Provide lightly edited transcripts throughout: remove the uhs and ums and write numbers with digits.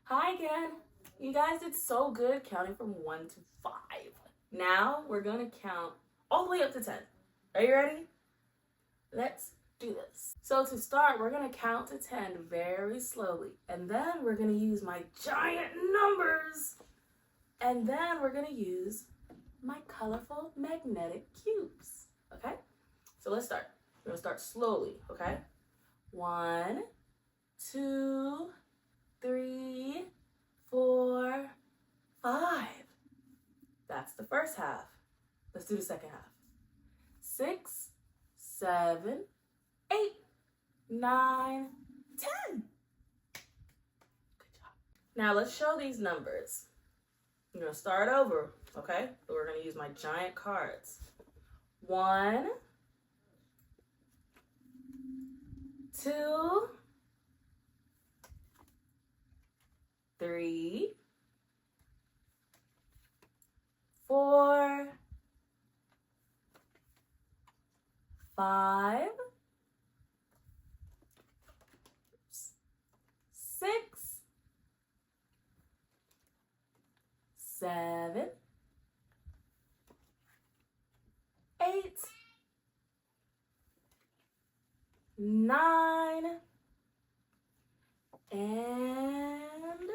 Hi again. You guys did so good counting from 1 to 5. Now we're going to count all the way up to 10. Are you ready? Let's do this. So to start, we're going to count to 10 very slowly. And then we're going to use my giant numbers. And then we're going to use my colorful magnetic cubes. Okay? So let's start. We're going to start slowly. Okay? 1, 2, 3, 4, 5. That's the first half. Let's do the second half. 6, 7, 8, 9, 10. Good job. Now let's show these numbers. I'm going to start over, okay? So we're going to use my giant cards. 1, 2, 3, 4, 5, 6, 7, 8, 9, and 10.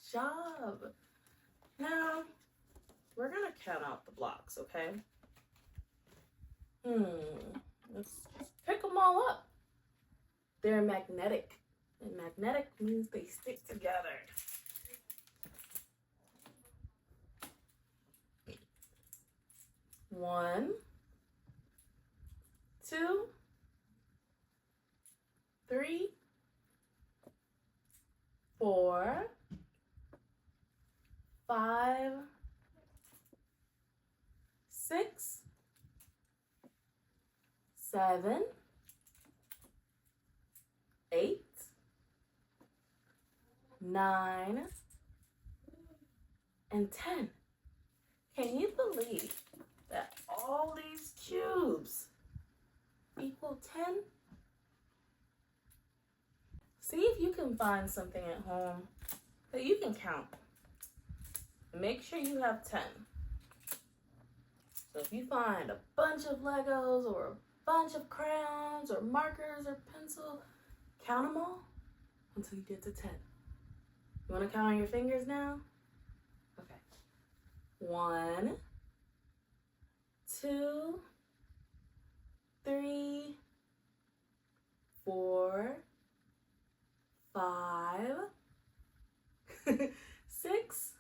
Good job. Now, we're going to count out the blocks, okay? Let's pick them all up. They're magnetic, and magnetic means they stick together. One, 2, 3, 4, 5, 6, 7, 8, 9, and 10. Can you believe that all these cubes equal 10? See if you can find something at home that you can count. Make sure you have 10. So if you find a bunch of Legos or a bunch of crayons or markers or pencil, count them all until you get to 10. You want to count on your fingers now? Okay. 1, 2, 3, 4, 5, 6,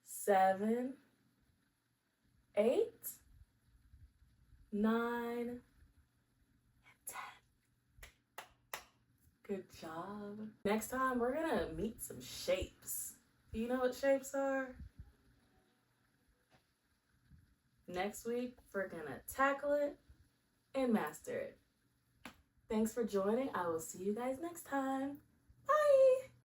7, 8, 9, and 10. Good job. Next time, we're gonna meet some shapes. Do you know what shapes are? Next week, we're gonna tackle it and master it. Thanks for joining. I will see you guys next time.